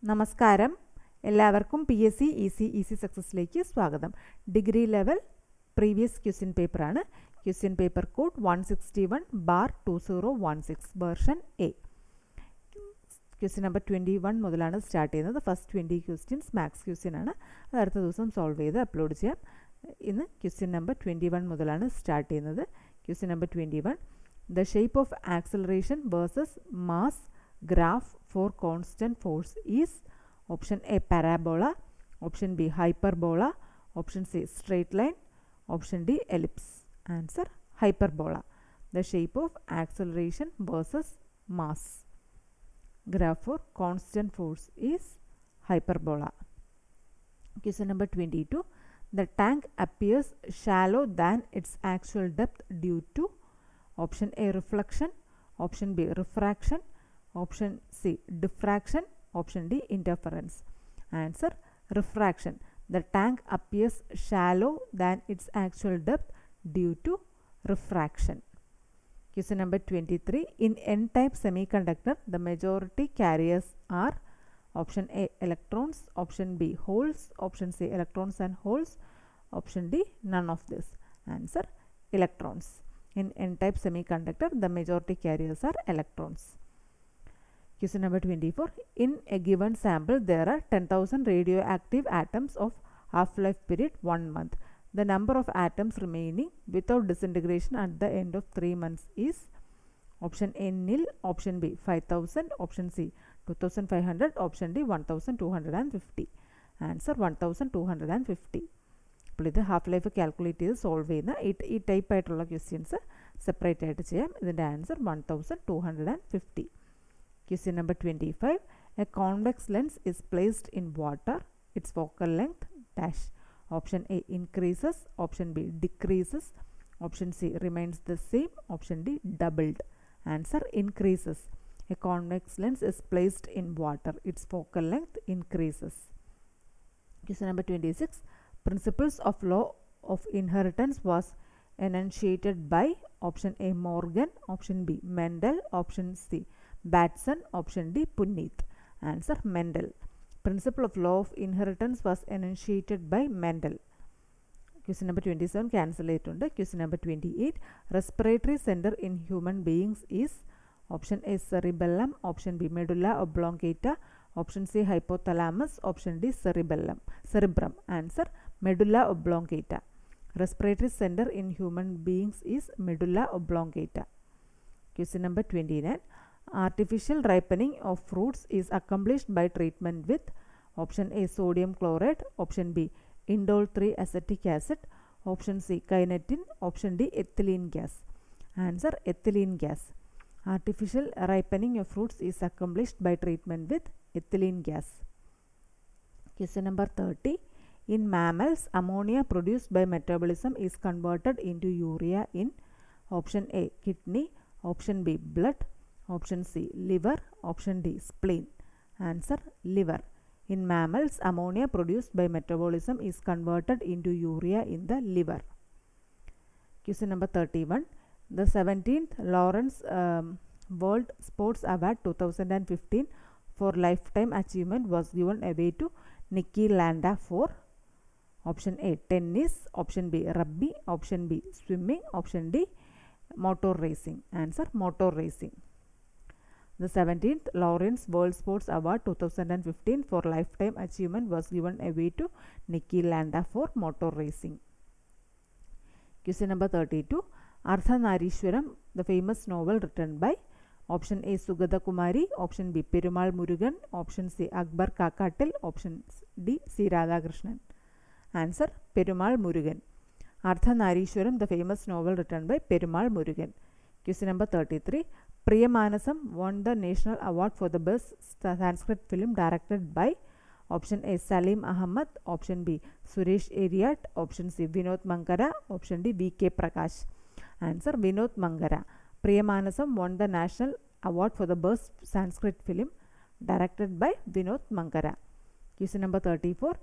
നമസ്കാരം. എല്ലാവർക്കും PSC easy സക്സസ്സിലേക്ക് സ്വാഗതം. ഡിഗ്രി ലെവൽ പ്രീവിയസ് ക്വസ്റ്റ്യൻ പേപ്പറാണ്. Question paper code 161/2016 version A. Question number 21 മുതലാണ് സ്റ്റാർട്ട് ചെയ്യുന്നത്. ഫസ്റ്റ് 20 ക്വസ്റ്റ്യൻസ് മാത്സ് ക്വസ്റ്റ്യൻ ആണ്. അത് അടുത്ത ദിവസം സോൾവ് ചെയ്ത് അപ്ലോഡ് ചെയ്യാം. ഇന്ന് ക്വസ്റ്റ്യൻ നമ്പർ 21 മുതലാണ് സ്റ്റാർട്ട് ചെയ്യുന്നത്. Question number 21, the shape of acceleration versus mass graph for constant force is option A parabola, option B hyperbola, option C straight line, option D ellipse. Answer hyperbola. The shape of acceleration versus mass graph for constant force is hyperbola. Question number 22, the tank appears shallow than its actual depth due to option A reflection, option B refraction, option C diffraction, option D interference. Answer refraction. The tank appears shallow than its actual depth due to refraction. Question number 23, in n-type semiconductor the majority carriers are option A electrons, option B holes, option C electrons and holes, option D none of this. Answer electrons. In n-type semiconductor the majority carriers are electrons. Question number 24, in a given sample there are 10,000 radioactive atoms of half-life period 1 month. The number of atoms remaining without disintegration at the end of 3 months is option A nil, option B 5,000, option C 2,500, option D 1,250. Answer 1,250. അപ്പോൾ ഇത് half life calculate ചെയ്ത് solve ചെയ്യുന്ന ഈ type ആയിട്ടുള്ള questions separate ആയിട്ട് ചെയ്യാം. ഇതിൻ്റെ answer 1,250. Question number 25, a convex lens is placed in water. Its focal length dash. Option A increases, option B decreases, option C remains the same, option D doubled. Answer increases. A convex lens is placed in water. Its focal length increases. Question number 26, principles of law of inheritance was enunciated by option A Morgan, option B Mendel, option C Batson, option D Punnett. Answer Mendel. Principle of law of inheritance was enunciated by Mendel. Question number 27 cancel ചെയ്തിട്ടുണ്ട്. Question number 28, respiratory center in human beings is option A cerebellum, option B medulla oblongata, option C hypothalamus, option D cerebrum. Answer medulla oblongata. Respiratory center in human beings is medulla oblongata. Question number 29, artificial ripening of fruits is accomplished by treatment with option A sodium chloride, option B indole 3 acetic acid, option C kinetin, option D ethylene gas. Answer ethylene gas. Artificial ripening of fruits is accomplished by treatment with ethylene gas. Question number 30, in mammals ammonia produced by metabolism is converted into urea in option A kidney, option B blood, option C liver, option D spleen. Answer liver. In mammals ammonia produced by metabolism is converted into urea in the liver. Question number 31, the 17th Lawrence World Sports Award 2015 for lifetime achievement was given away to Niki Landa for option A tennis, option B rugby, option B swimming, option D motor racing. Answer motor racing. The 17th Lawrence World Sports Award 2015 for lifetime achievement was given away to Niki Landa for motor racing. Question number 32, Ardhanarishwaram, the famous novel written by option A Sugatha Kumari, option B Perumal Murugan, option C Akbar Kakattil, option D C Radhakrishnan. Answer Perumal Murugan. Ardhanarishwaram, the famous novel written by Perumal Murugan. Question number 33, Priyamanasam won the National Award for the best Sanskrit film directed by option A Salim Ahmed, option B Suresh Eriat, option C Vinod Mangara, option D V.K. Prakash. Answer Vinod Mangara. Priyamanasam won the National Award for the best Sanskrit film directed by Vinod Mangara. Question number 34,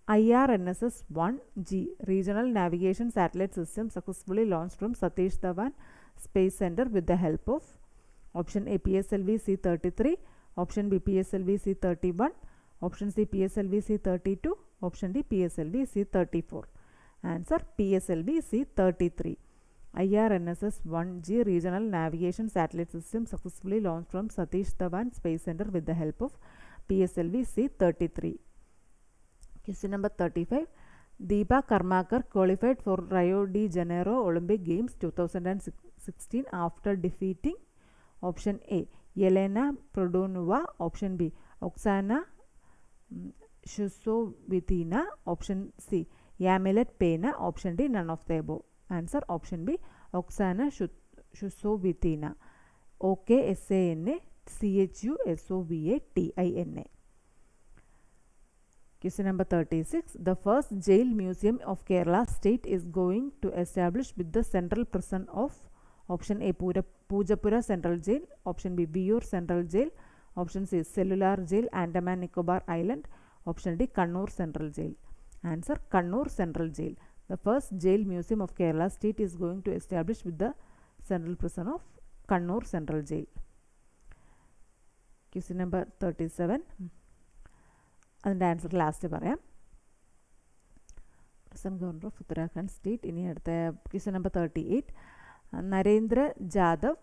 IRNSS 1G regional navigation satellite system successfully launched from Satish Dhawan Space Center with the help of option A PSLV C-33, option B PSLV C-31, Option C PSLV C32. Option D PSLV C34. Answer PSLV C33. IRNSS 1G Regional Navigation Satellite System successfully launched from Satish Dhawan Space Center with the help of PSLV C33. Question number 35. Deepa Karmakar qualified for Rio de Janeiro Olympic Games 2016 after defeating option A Yelena Prodonova, option B Oksana Shusovitina, option C Yamilet Pena, option D none of the above. Answer option B Oksana Shusovitina. OKSANA CHUSOVATINA. Question number 36. The first jail museum of Kerala state is going to establish with the central prison of option A Pujapura Central Jail, option B Viyur Central Jail, option C Cellular Jail, Andaman Nicobar Island, option D Kannur Central Jail. Answer Kannur Central Jail. The first jail museum of Kerala state is going to establish with the central prison of Kannur Central Jail. Question number 37. അതിൻ്റെ answer last പറയാം. Present governor of Uttarakhand state. ഇനി അടുത്ത question number 38. Narendra Jadhav,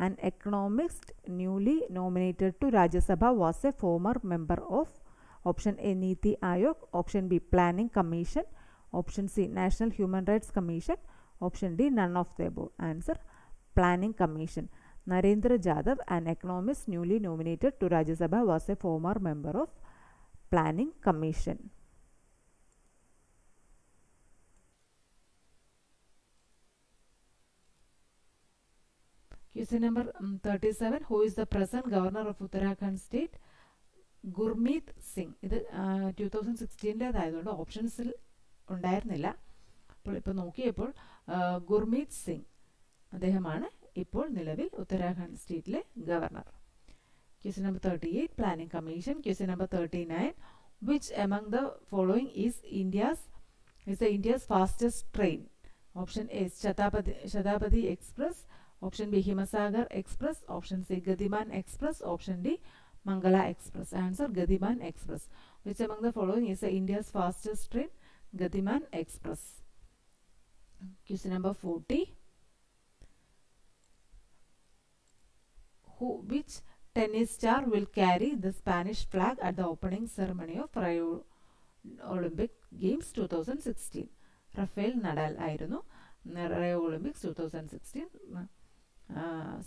an economist newly nominated to Rajya Sabha, was a former member of option A Niti Aayog, option B Planning Commission, option C National Human Rights Commission, option D none of the above. Answer Planning Commission. Narendra Jadhav, an economist newly nominated to Rajya Sabha, was a former member of Planning Commission. Question number 37. Who is the present governor of Uttarakhand state? Gurmeet Singh. ഇത് 2016-ലേതായതുകൊണ്ട് ഓപ്ഷൻസിൽ ഉണ്ടായിരുന്നില്ല. അപ്പോൾ ഇപ്പോൾ നോക്കിയപ്പോൾ ഗുർമീത് സിംഗ് അദ്ദേഹമാണ് ഇപ്പോൾ നിലവിൽ Uttarakhand സ്റ്റേറ്റിലെ governor. Question number 38. Planning Commission. Question number 39. Which among the following is the India's fastest train? Option A Shatabadi Express, option B Himasagar Express, option C Gadiman Express, option D Mangala Express. Answer Gadiman Express. Which among the following is the India's fastest train? Gadiman Express. Question number 40. Which tennis star will carry the Spanish flag at the opening ceremony of Rio Olympic Games 2016? Rafael Nadal ആയിരുന്നു Rio Olympics 2016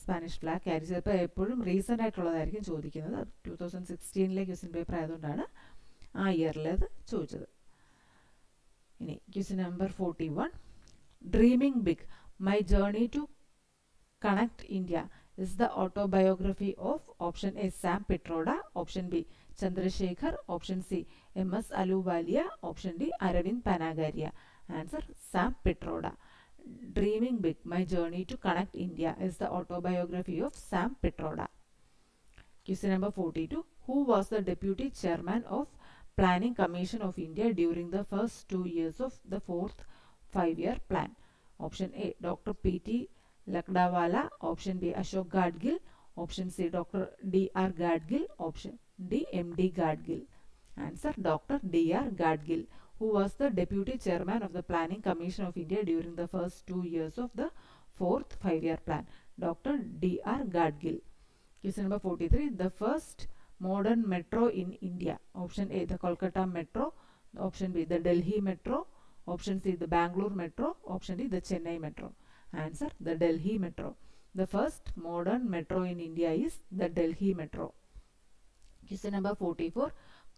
Spanish flag carry ചെയ്തപ്പോൾ എപ്പോഴും recent ആയിട്ടുള്ളതായിരിക്കും ചോദിക്കുന്നത്. 2016-ലെ question paper ആയതുകൊണ്ടാണ് ആ ഇയറിലേത് ചോദിച്ചത്. ഇനി question number 41. Dreaming big my journey to connect India is the autobiography of option A Sam Pitroda, option B Chandrasekhar, option C MS Ahluwalia, option D Aravind Panagaria. Answer Sam Pitroda. Dreaming Big, My Journey to Connect India is the autobiography of Sam Pitroda. Question number 42. Who was the Deputy Chairman of Planning Commission of India during the first 2 years of the fourth 5-year plan? Option A Dr. P.T. Lakdawala, option B Ashok Gadgil, option C Dr. D.R. Gadgil, option D M.D. Gadgil. Answer Dr. D.R. Gadgil, who was the Deputy Chairman of the Planning Commission of India during the first 2 years of the fourth 5-year plan. Dr. D.R. Gadgil. Question number 43. The first modern metro in India. Option A the Kolkata Metro, option B the Delhi Metro, option C the Bangalore Metro, option D the Chennai Metro. Answer the Delhi Metro. The first modern metro in India is the Delhi Metro. Question number 44.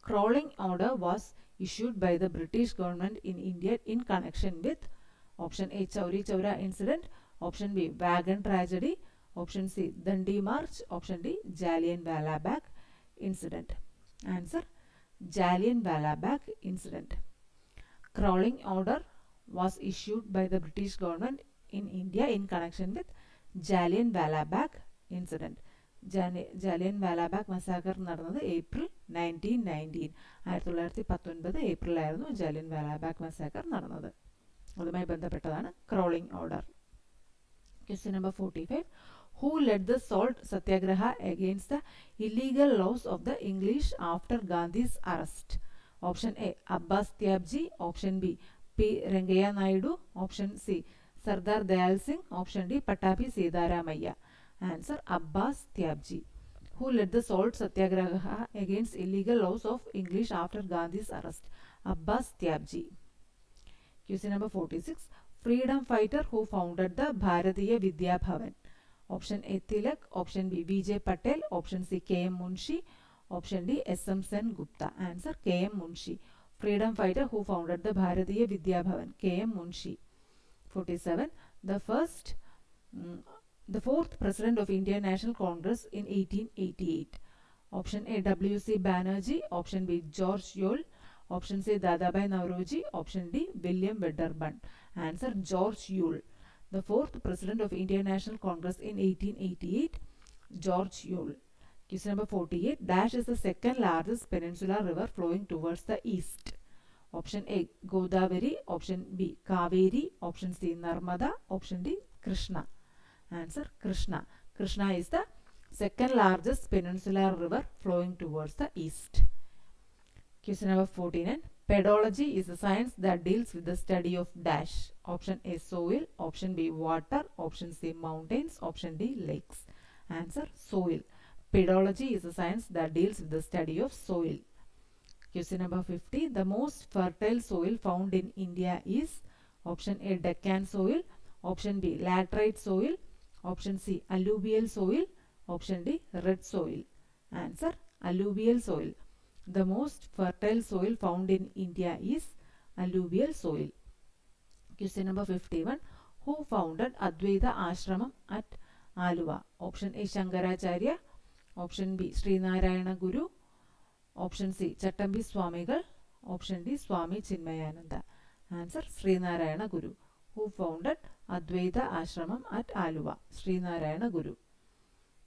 Crawling order was issued by the British government in India in connection with option A Chauri Chaura incident, option B wagon tragedy, option C Dandi March, option D Jallianwala Bagh incident. Answer Jallianwala Bagh incident. Crawling order was issued by the British government in India in connection with Jallianwala Bagh incident. Jallianwala Bagh massacre നടന്നത് April 1919. 1919 ഏപ്രിലായിരുന്നു Jallianwala Bagh massacre നടന്നത്. അതുമായി ബന്ധപ്പെട്ടതാണ് crawling order. Question number 45. Who led the salt satyagraha against the illegal laws of the English after Gandhi's arrest? Option A, Abbas Tyabji. Option B, P. Rengaya Naidu. Option C, Sardar Dayal Singh. Option D, Patabi Siddharamaiah. Answer, Abbas Tyabji. Who led the salt satyagraha against illegal laws of English after Gandhi's arrest? Abbas Tyabji. Question number 46. Freedom fighter who founded the Bharatiya Vidya Bhavan? Option A, Tilak. Option B, Vijay Patel. Option C, K.M. Munshi. Option D, S.M. Sen Gupta. Answer, K.M. Munshi. Freedom fighter who founded the Bharatiya Vidya Bhavan? K.M. Munshi. 47. The fourth president of Indian National Congress in 1888. Option A, W.C. Banerjee. Option B, George Yule. Option C, Dadabhai Nauroji. Option D, William Wedderburn. Answer, George Yule. The fourth president of Indian National Congress in 1888, George Yule. Question number 48. Dash is the second largest peninsular river flowing towards the east. Option A, Godavari. Option B, Kaveri. Option C, Narmada. Option D, Krishna. Answer, Krishna. Krishna is the second largest peninsular river flowing towards the east. Question number 49. Pedology is a science that deals with the study of dash. Option A, soil. Option B, water. Option C, mountains. Option D, lakes. Answer, soil. Pedology is a science that deals with the study of soil. Question number 50. The most fertile soil found in India is option A, Deccan soil. Option B, laterite soil. Option C, alluvial soil. Option D, red soil. Answer, alluvial soil. The most fertile soil found in India is alluvial soil. Question number 51. Who founded Advaita Ashramam at Aluva? Option A, Shankaracharya. Option B, Srinarayana Guru. Option C, Chattambi Swamigal. Option D, Swami Chinmayananda. Answer, Srinarayana Guru. Who founded Advaita Ashramam at Aluva? Srinarayana Guru.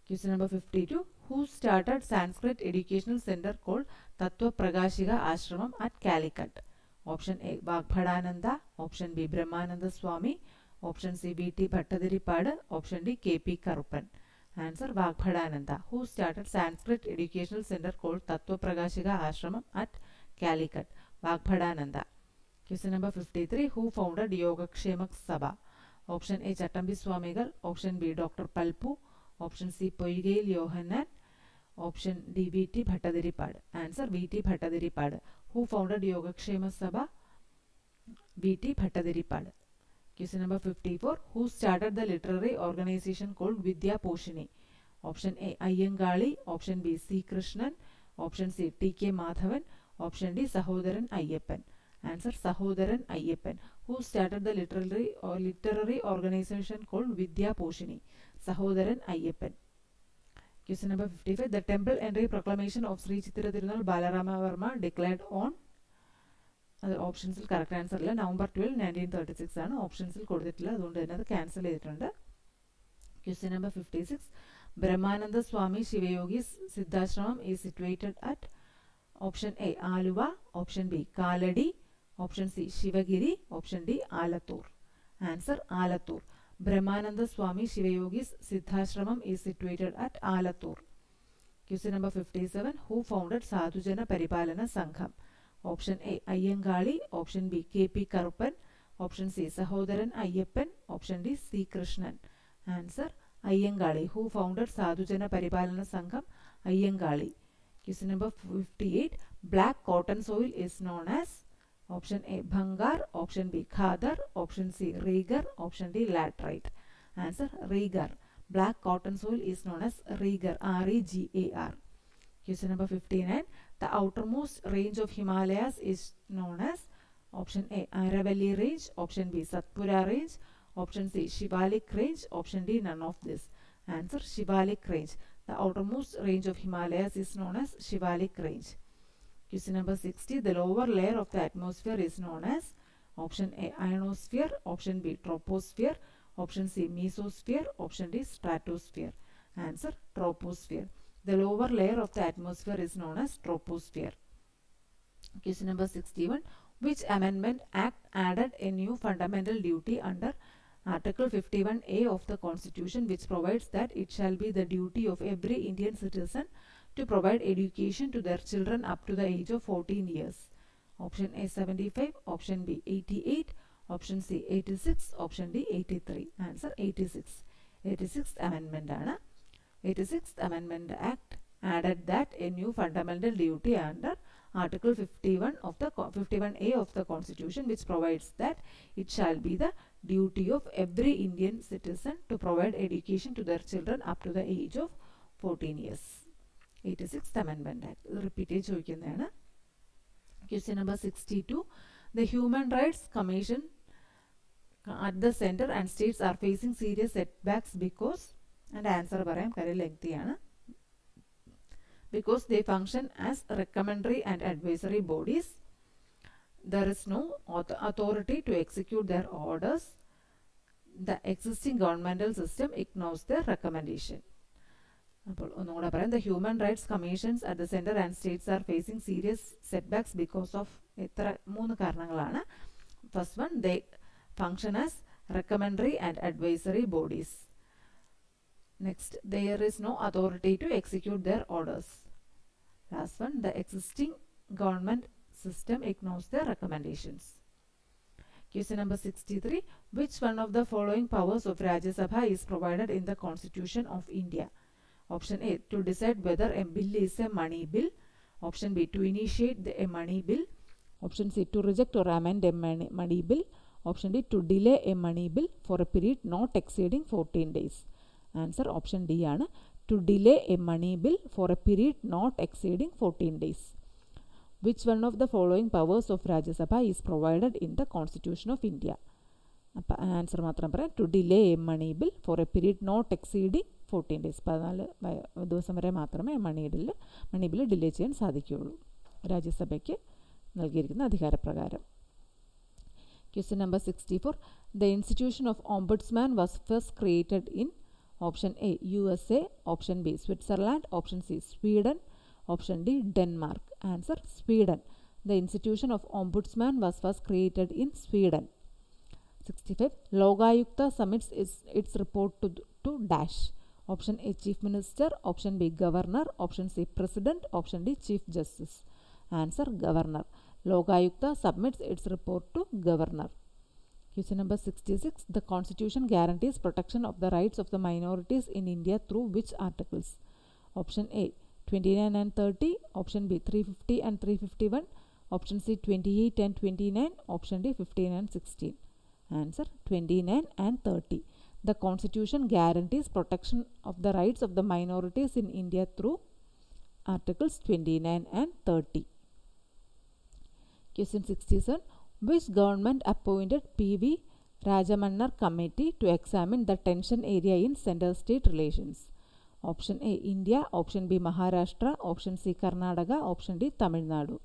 Question number 52. Who started Sanskrit educational center called Tattva Prakashika Ashramam at Calicut? Option A, Vagbhadananda. Option B, Brahmananda Swami. Option C, V.T. Bhattadiripada. Option D, K.P. Karuppan. Answer, Vagbhadananda. Who started Sanskrit educational center called Tattva Prakashika Ashramam at Calicut? Vagbhadananda. Question number 53. Who founded Yogakshemak Sabha? Option A, Chattambi Swamigal. Option B, Dr. Palpu. Option C, Poigail Yohanan. Option D, V.T. Bhattadiripada. Answer, V.T. Bhattadiripada. Who founded Yogakshema Sabha? V.T. Bhattadiripada. Question number 54. Who started the literary organization called Vidya Poshini? Option A, Ayyangali. Option B, C. Krishnan. Option C, T.K. Madhavan. Option D, Sahodaran Ayyappan. Answer, Sahodaran Ayyappan. Who started the literary organization called Vidya Poshini? Sahodaran Ayyappan. Question number 55. The temple entry proclamation of Sri Chitira Tirunal Balarama Varma declared on options correct answer November 12, 1936 ആണ് ഓപ്ഷൻസിൽ കൊടുത്തിട്ടില്ല അതുകൊണ്ട് തന്നെ അത് cancel ചെയ്തിട്ടുണ്ട്. Question number 56. Brahmananda Swami Shivayogi Siddhashramam is situated at option A, Aluva. Option B, Kaladi. Option C, Shivagiri. Option D, Alathur. Answer, Alathur. Brahmananda Swami Shivayogi's Siddhashramam is situated at Alathur. Question number 57. Who founded Sadhujana Paripalana Sangham? Option A, Ayyangali. Option B, K.P. Karuppan. Option C, Sahodaran Ayyappan. Option D, C. Krishnan. Answer, Ayyangali. Who founded Sadhujana Paripalana Sangham? Ayyangali. Question number 58. Black cotton soil is known as option A, Bhangar. Option B, Khadar. Option C, Regar. Option D, Laterite. Answer, Regar. Black cotton soil is known as Regar. R-E-G-A-R. Question number 59. The outermost range of Himalayas is known as option A, Aravalli range. Option B, Satpura range. Option C, Shivalik range. Option D, none of this. Answer, Shivalik range. The outermost range of Himalayas is known as Shivalik range. Question number 60. The lower layer of the atmosphere is known as option A, ionosphere. Option B, troposphere. Option C, mesosphere. Option D, stratosphere. Answer, troposphere. The lower layer of the atmosphere is known as troposphere. Question number 61. Which amendment act added a new fundamental duty under Article 51A of the Constitution, which provides that it shall be the duty of every Indian citizen to provide education to their children up to the age of 14 years. Option A 75, option B 88, option C 86, option D 83. Answer 86. 86th Amendment ആണ്. 86th Amendment Act added that a new fundamental duty under Article 51A of the Constitution, which provides that it shall be the duty of every Indian citizen to provide education to their children up to the age of 14 years. 86th Amendment Act. Repeat ചെയ്ത് ചോദിക്കുന്നതാണ്. Question number 62. The Human Rights Commission at the center and states are facing serious setbacks because, and answer പറയാം, കാര്യം lengthy ആണ്. Because they function as recommendatory and advisory bodies. There is no authority to execute their orders. The existing governmental system ignores their recommendation. അപ്പോൾ ഒന്നുകൂടെ പറയാം. The Human Rights Commissions at the center and states are facing serious setbacks because of എത്ര 3 കാരണങ്ങളാണ്. First one, they function as recommendatory and advisory bodies. Next, there is no authority to execute their orders. Last one, the existing government system ignores their recommendations. Question number 63. Which one of the following powers of Rajya Sabha is provided in the Constitution of India? Option A, to decide whether a bill is a money bill. Option B, to initiate a money bill. Option C, to reject or amend a money bill. Option D, to delay a money bill for a period not exceeding 14 days. Answer option D ആണ്. To delay a money bill for a period not exceeding 14 days. Which one of the following powers of Rajya Sabha is provided in the Constitution of India? അപ്പോൾ answer മാത്രം പറയാം. To delay a money bill for a period not exceeding 14 days. 14 ദിവസം വരെ മാത്രമേ മണി bill delay ചെയ്യാൻ സാധിക്കുകയുള്ളൂ രാജ്യസഭയ്ക്ക് നൽകിയിരിക്കുന്ന അധികാരപ്രകാരം. Question number 64. The institution of Ombudsman was first created in option A, USA, option B, Switzerland, option C, Sweden, option D, Denmark. Answer Sweden. The institution of Ombudsman was first created in Sweden. 65. Logayukta submits its report to dash. Option A, Chief Minister, option B, Governor, option C, President, option D, Chief Justice. Answer Governor. Logayukta submits its report to Governor. Question number 66. The Constitution guarantees protection of the rights of the minorities in India through which articles? Option A, 29 and 30, option B, 350 and 351, option C, 28 and 29, option D, 15 and 16. Answer 29 and 30. The Constitution guarantees protection of the rights of the minorities in India through articles 29 and 30. Question 67. Which government appointed P.V. Rajamannar Committee to examine the tension area in center-state relations? Option A, India, option B, Maharashtra, option C, Karnataka, option D, Tamil Nadu.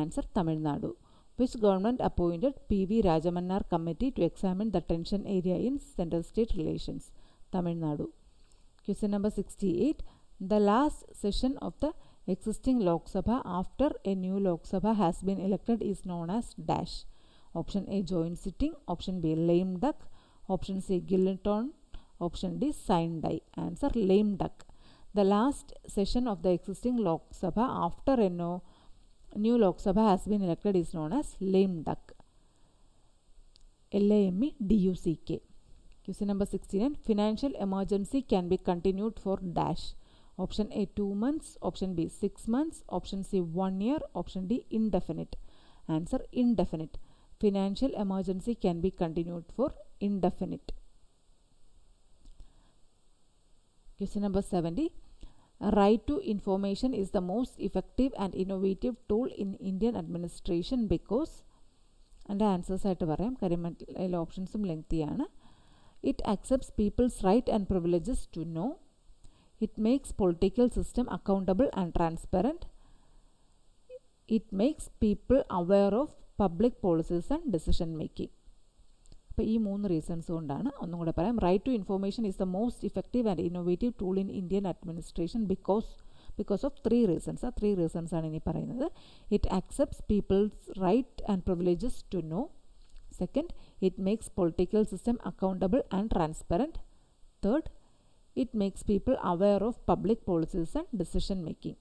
Answer Tamil Nadu. Which government appointed P.V. Rajamannar Committee to examine the tension area in center-state relations? Tamil Nadu. Question number 68. The last session of the existing Lok Sabha after a new Lok Sabha has been elected is known as dash. Option A, joint sitting, option B, lame duck, option C, Gilliton, option D, sign die. Answer lame duck. The last session of the existing Lok Sabha after a new Lok Sabha has been elected is known as lame duck. LAMEDUCK. Question number 69. Financial emergency can be continued for dash. Option A, 2 months, option B, 6 months, option C, 1 year, option D, indefinite. Answer indefinite. Financial emergency can be continued for indefinite. Question number 70. Right to information is the most effective and innovative tool in Indian administration because, and answers ആയിട്ട് പറയാം, കാര്യം എല്ലാ ഓപ്ഷൻസും lengthy ആണ്. It accepts people's right and privileges to know. It makes political system accountable and transparent. It makes people aware of public policies and decision making. അപ്പോൾ ഈ 3 reasons കൊണ്ടാണ്. ഒന്നും കൂടെ പറയാം. Right to information is the most effective and innovative tool in Indian administration because of 3 reasons. ആ 3 reasons ആണ് ഇനി പറയുന്നത്. It accepts people's right and privileges to know. Second, It makes political system accountable and transparent. Third, it makes people aware of public policies and decision making.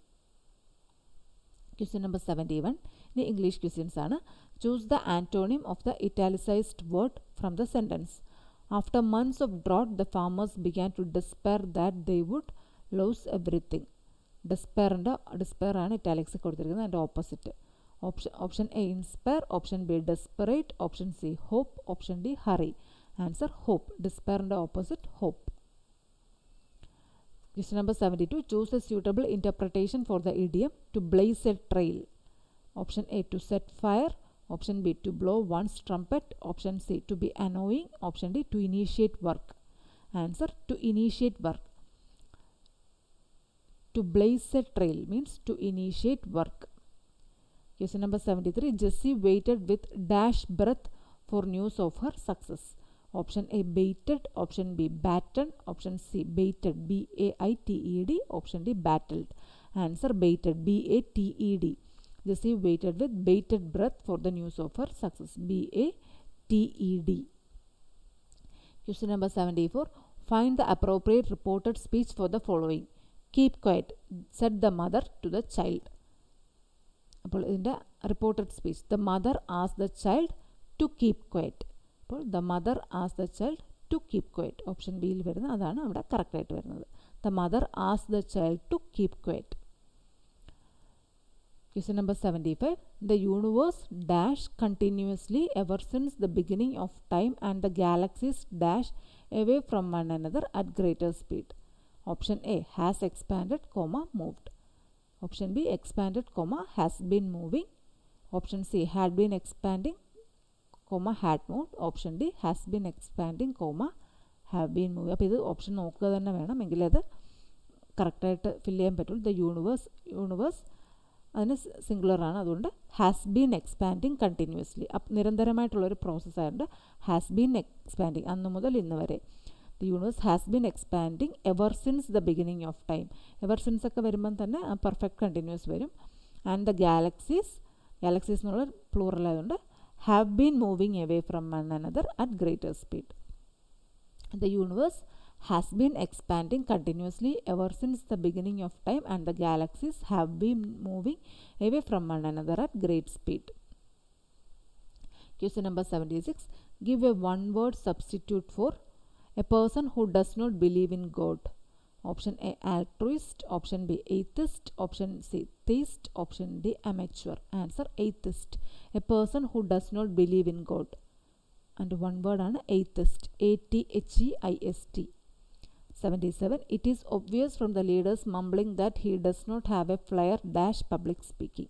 Question number 71. In English questions ആണ്. Choose the antonym of the italicized word from the sentence. After months of drought, the farmers began to despair that they would lose everything. Despair ആണ് italics കൊടുത്തിരിക്കുന്നത്. അതിൻ്റെ opposite. Option A, inspire. Option B, desperate. Option C, hope. Option D, hurry. Answer, hope. Despair and opposite, hope. Question number 72. Choose a suitable interpretation for the idiom to blaze a trail. Option A, to set fire. Option B, to blow one's trumpet. Option C, to be annoying. Option D, to initiate work. Answer, to initiate work. To blaze a trail means to initiate work. Question number 73. Jessie waited with dash breath for news of her success. Option A, baited. Option B, battened. Option C, baited. B-A-I-T-E-D. Option D, battled. Answer, baited. B-A-T-E-D. Jessie waited with bated breath for the news of her success. B-A-T-E-D. Question number 74. Find the appropriate reported speech for the following. Keep quiet, said the mother to the child. അപ്പോൾ ഇതിൻ്റെ reported speech, the mother ആസ് the child to keep quiet. അപ്പോൾ the mother ആസ് the child to keep quiet. Option ബിയിൽ വരുന്നത് അതാണ് അവിടെ കറക്റ്റായിട്ട് വരുന്നത്. ദ മദർ ആസ് the child to keep quiet. Question number 75. The universe dash continuously ever since the beginning of time and the galaxies dash away from one another at greater speed. Option A, has expanded, moved. Option B, expanded, has been moving. Option C, had been expanding, had moved. Option D, has been expanding, have been moving. അപ്പോൾ ഇത് option നോക്കുക തന്നെ വേണം, എങ്കിലേ അത് കറക്റ്റായിട്ട് fill ചെയ്യാൻ പറ്റുള്ളൂ. ദ യൂണിവേഴ്സ് അതിന് സിംഗുലറാണ്, അതുകൊണ്ട് ഹാസ് ബീൻ എക്സ്പാൻഡിങ് കണ്ടിന്യൂസ്ലി. നിരന്തരമായിട്ടുള്ളൊരു പ്രോസസ്സായതുകൊണ്ട് ഹാസ് ബീൻ എക്സ്പാൻഡിങ്, അന്ന് മുതൽ ഇന്ന് വരെ. The universe has been expanding ever since the beginning of time. Ever since ഒക്കെ വരുമ്പം തന്നെ പെർഫെക്റ്റ് കണ്ടിന്യൂസ് വരും. ആൻഡ് ദ ഗാലക്സീസ് എന്നുള്ള പ്ലൂറൽ ആയതുകൊണ്ട് have been moving away from one another at greater speed. The universe has been expanding continuously ever since the beginning of time and the galaxies have been moving away from one another at great speed. Question number 76. Give a one-word substitute for a person who does not believe in God. Option A, altruist. Option B, atheist. Option C, theist. Option D, amateur. Answer, atheist. A person who does not believe in God. And one word ആണ് atheist. A-T-H-E-I-S-T. 77. It is obvious from the leader's mumbling that he does not have a flair dash public speaking.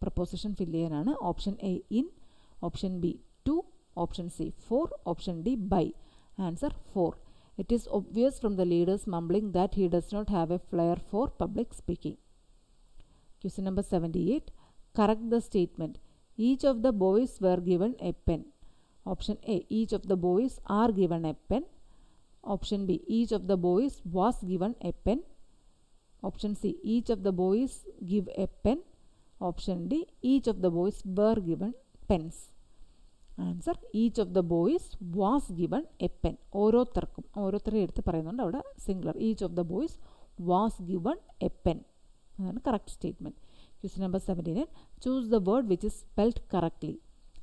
Preposition fill ചെയ്യാനാണ്. Option A, in. Option B, to. Option C, for. Option D, by. Answer, for. It is obvious from the leader's mumbling that he does not have a flair for public speaking. Question number 78. Correct the statement. Each of the boys were given a pen. Option A, each of the boys are given a pen. Option B, each of the boys was given a pen. Option C, each of the boys give a pen. Option D, each of the boys were given pens. Answer, each of the boys was given a pen. ഓരോരുത്തരെ എടുത്ത് പറയുന്നുണ്ട് അവിടെ singular. Each of the boys was given a pen. അതാണ് correct statement. Question number 79. Choose the word which is spelled correctly.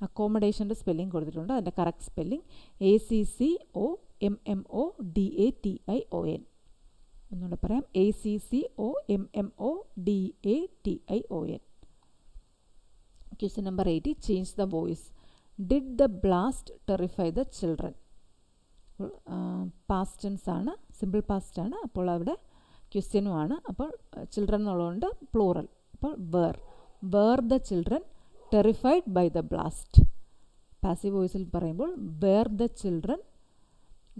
അക്കോമഡേഷൻ്റെ spelling കൊടുത്തിട്ടുണ്ട്. അതിൻ്റെ correct spelling ACCOMMODATION. ഒന്നുകൂടെ പറയാം, ACCOMMODATION. Question number 80. Change the voice. Did the blast terrify the children? Past tense ആണ്, simple past ആണ്. അപ്പോൾ അവിടെ ക്വസ്റ്റ്യനും ആണ്. അപ്പോൾ ചിൽഡ്രൻ എന്നുള്ളതുകൊണ്ട് പ്ലൂറൽ. അപ്പോൾ were the children terrified by the blast. Passive വോയിസിൽ പറയുമ്പോൾ വേർ ദ ചിൽഡ്രൻ,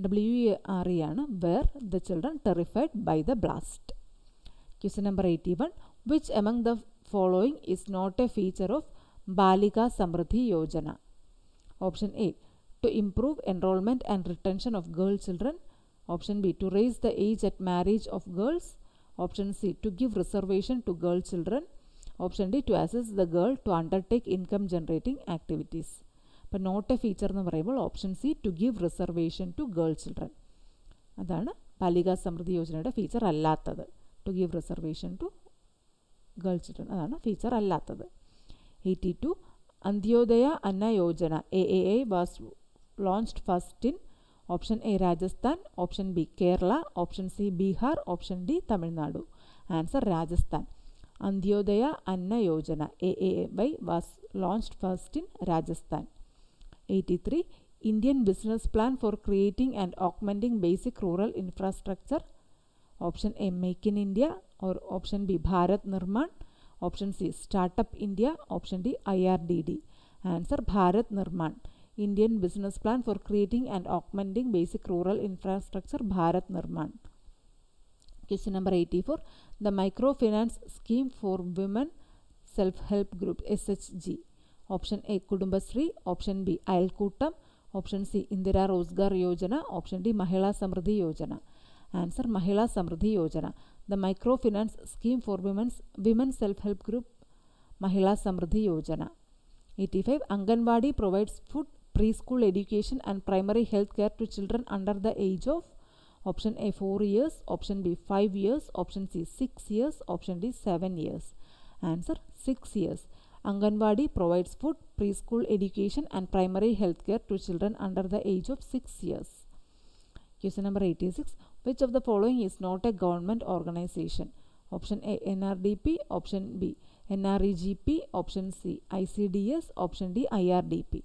WERE ആണ്, were the children terrified by the blast. Question number 81. Which among the following is not a feature of Balika Samriddhi Yojana? Option A, to improve enrollment and retention of girl children. Option B, to raise the age at marriage of girls. Option C, to give reservation to girl children. Option D, to assist the girl to undertake income generating activities. അപ്പോൾ not a feature എന്ന് പറയുമ്പോൾ option C to give reservation to girl children. അതാണ് ബാലികാ സമൃദ്ധി യോജനയുടെ feature അല്ലാത്തത്. To give reservation to girl children അതാണ് feature അല്ലാത്തത്. 82 Antyodaya Anna Yojana AAI was launched first in option A Rajasthan, option B Kerala, option C Bihar, option D Tamil Nadu. Answer Rajasthan. Antyodaya Anna Yojana AAI was launched first in Rajasthan. 83 Indian business plan for creating and augmenting basic rural infrastructure. Option A Make in India, or option B Bharat Nirman, option C Startup India, option D IRDD. Answer Bharat Nirman. Indian business plan for creating and augmenting basic rural infrastructure, Bharat Nirman. Question number 84. The microfinance scheme for women self-help group SHG. Option A Kudumbashree, option B Ayalkootam, option C Indira Rozgar Yojana, option D Mahila Samriddhi Yojana. Answer Mahila Samriddhi Yojana. The microfinance scheme for women self-help group, Mahila Samriddhi Yojana. 85 Anganwadi provides food, preschool education and primary health care to children under the age of option A 4 years, option B 5 years, option C 6 years, option D 7 years. Answer 6 years. Anganwadi provides food, preschool education and primary health care to children under the age of 6 years. Question number 86. Which of the following is not a government organization? Option A NRDP, option B NREGP, option C ICDS, option D IRDP.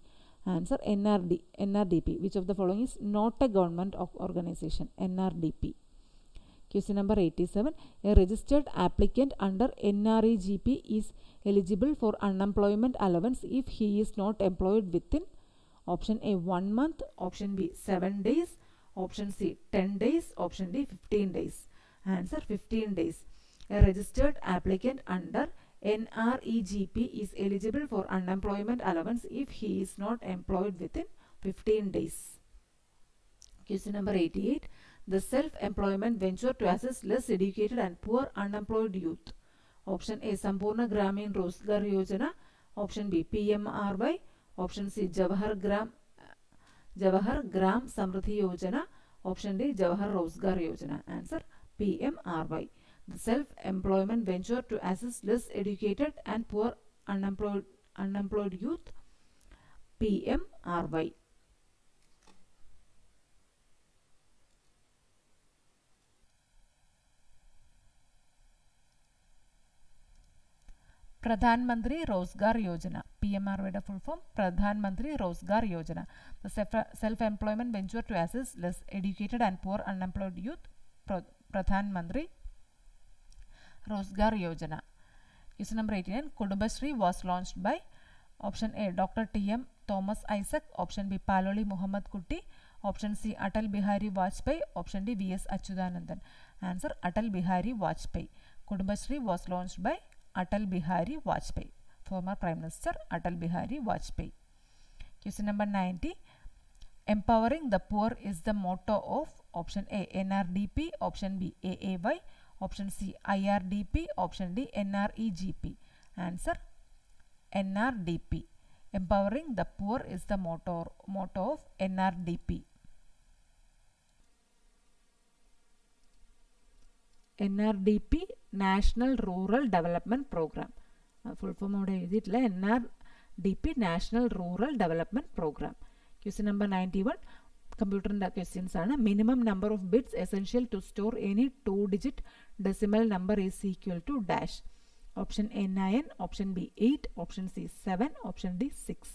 Answer NRDP. Which of the following is not a government organization? NRDP. Question number 87. A registered applicant under NREGP is eligible for unemployment allowance if he is not employed within option A 1 month, option B 7 days, option C 10 days, option D 15 days. Answer 15 days. A registered applicant under NREGP is eligible for unemployment allowance if he is not employed within 15 days. Question number 88. The self-employment venture to assist less educated and poor unemployed youth. Option A Sampurna Gramin Rozgar Yojana, option B PMRY, option C Jawahar Gram Samriddhi Yojana, option D Jawahar Rozgar Yojana. Answer PMRY. The self-employment venture to assist less educated and poor unemployed youth, PMRY. Pradhan Mantri Rozgar Yojana. PMRY full form Pradhan Mantri Rozgar Yojana. The self-employment venture to assist less educated and poor unemployed youth, Pradhan Mantri Rozgar Yojana. Question number 89. Kudumbashree was launched by option A Dr. T.M. Thomas Isaac, option B Paloli Muhammad Kutti, option C Atal Bihari Vajpayee, option D V.S. Achyutanandan. Answer Atal Bihari Vajpayee. Kudumbashree was launched by Atal Bihari Vajpayee, former Prime Minister Atal Bihari Vajpayee. Question number 90. Empowering the poor is the motto of option A NRDP, option B AAY, option C IRDP, option D NREGP. Answer NRDP. Empowering the poor is the motto of NRDP. NRDP National Rural Development Program. Full form അവിടെ എഴുതിയിട്ടില്ല. NRDP National Rural Development Program. Question number 91. കമ്പ്യൂട്ടറിൻ്റെ questions ആണ്. Minimum number of bits essential to store any 2-digit decimal number is equal to dash. Option A 9, option B 8, option C 7, option D 6.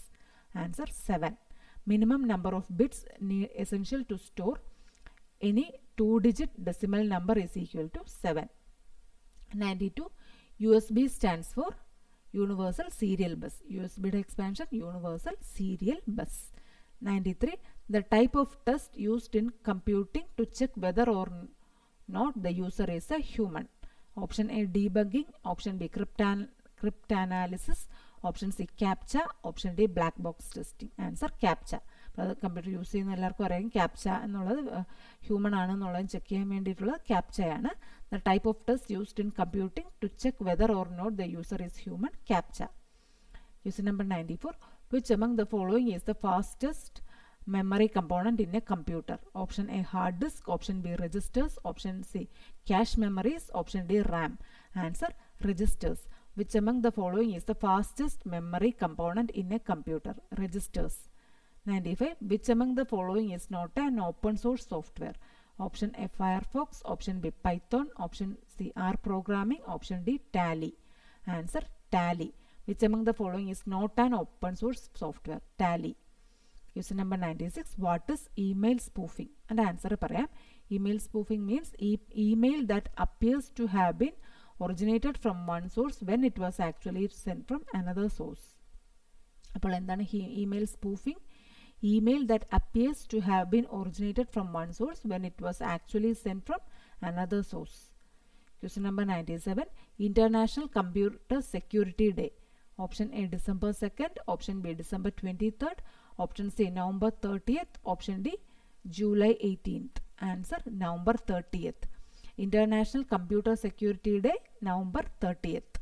Answer 7. Minimum number of bits essential to store any 2-digit decimal number is equal to 7. 92. USB stands for Universal Serial Bus. USBയുടെ expansion Universal Serial Bus. 93. The type of test used in computing to check whether or not the user is a human. Option A debugging, option B cryptanalysis, option C CAPTCHA, option D black box testing. Answer CAPTCHA. Computer use ചെയ്യുന്ന എല്ലാവർക്കും അറിയാം CAPTCHA എന്നുള്ളത് human ആണെന്നുള്ളത് check ചെയ്യാൻ വേണ്ടിയിട്ടുള്ളത് ക്യാപ്ചയാണ്. The type of test used in computing to check whether or not the user is human, CAPTCHA. Question number 94. Which among the following is the fastest memory component in a computer? Option A, hard disk. Option B, registers. Option C, cache memories. Option D, RAM. Answer, registers. Which among the following is the fastest memory component in a computer? Registers. 95. Which among the following is not an open source software? Option A, Firefox. Option B, Python. Option C, R programming. Option D, Tally. Answer, Tally. Which among the following is not an open source software? Tally. Question number 96. What is email spoofing? And answer പറയാം. Email spoofing means email that appears to have been originated from one source when it was actually sent from another source. അപ്പോൾ എന്താണ് email spoofing? Email that appears to have been originated from one source when it was actually sent from another source. Question number 97. International Computer Security Day. Option A, December 2nd. Option B, December 23rd. Option C, November 30th. Option D, July 18th. Answer, November 30th. International Computer Security Day, November 30th.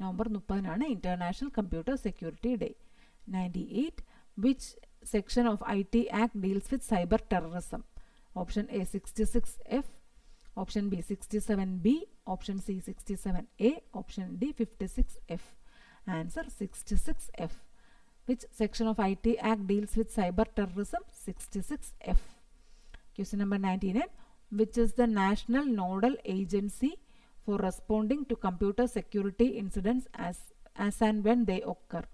November 30 International Computer Security Day. 98. Which section of IT Act deals with cyber terrorism? Option A, 66F. Option B, 67B. Option C, 67A. Option D, 56F. Answer, 66F. Which section of IT Act deals with cyber terrorism? 66F. Question number 99. Which is the national nodal agency for responding to computer security incidents as and when they occur?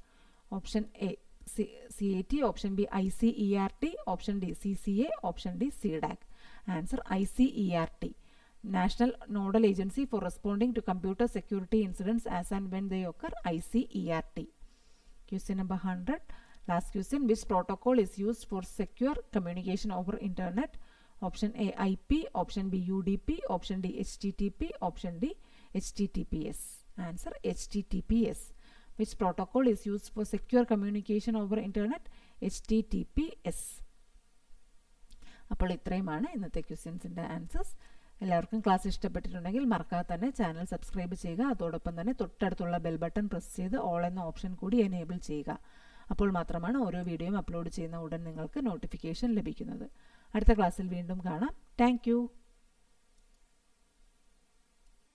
Option A, CAT. Option B, ICERT. Option D, CCA. Option D, CDAC. Answer, ICERT. National Nodal Agency for Responding to Computer Security Incidents as and when they occur, ICERT. Question number 100. Last question. Which protocol is used for secure communication over internet? Option A, IP. Option B, UDP. Option D, HTTP. Option D, HTTPS. Answer, HTTPS. Which protocol is used for secure communication over internet? HTTPS. അപ്പോൾ ഇത്രയുമാണ് ഇന്നത്തെ ക്വസ്റ്റ്യൻസിൻ്റെ answers. എല്ലാവർക്കും class ഇഷ്ടപ്പെട്ടിട്ടുണ്ടെങ്കിൽ മറക്കാതെ തന്നെ channel subscribe ചെയ്യുക. അതോടൊപ്പം തന്നെ തൊട്ടടുത്തുള്ള ബെൽ ബട്ടൺ പ്രസ് ചെയ്ത് ഓൾ എന്ന ഓപ്ഷൻ കൂടി എനേബിൾ ചെയ്യുക. അപ്പോൾ മാത്രമാണ് ഓരോ വീഡിയോയും അപ്ലോഡ് ചെയ്യുന്ന ഉടൻ നിങ്ങൾക്ക് നോട്ടിഫിക്കേഷൻ ലഭിക്കുന്നത്. അടുത്ത ക്ലാസ്സിൽ വീണ്ടും കാണാം. താങ്ക്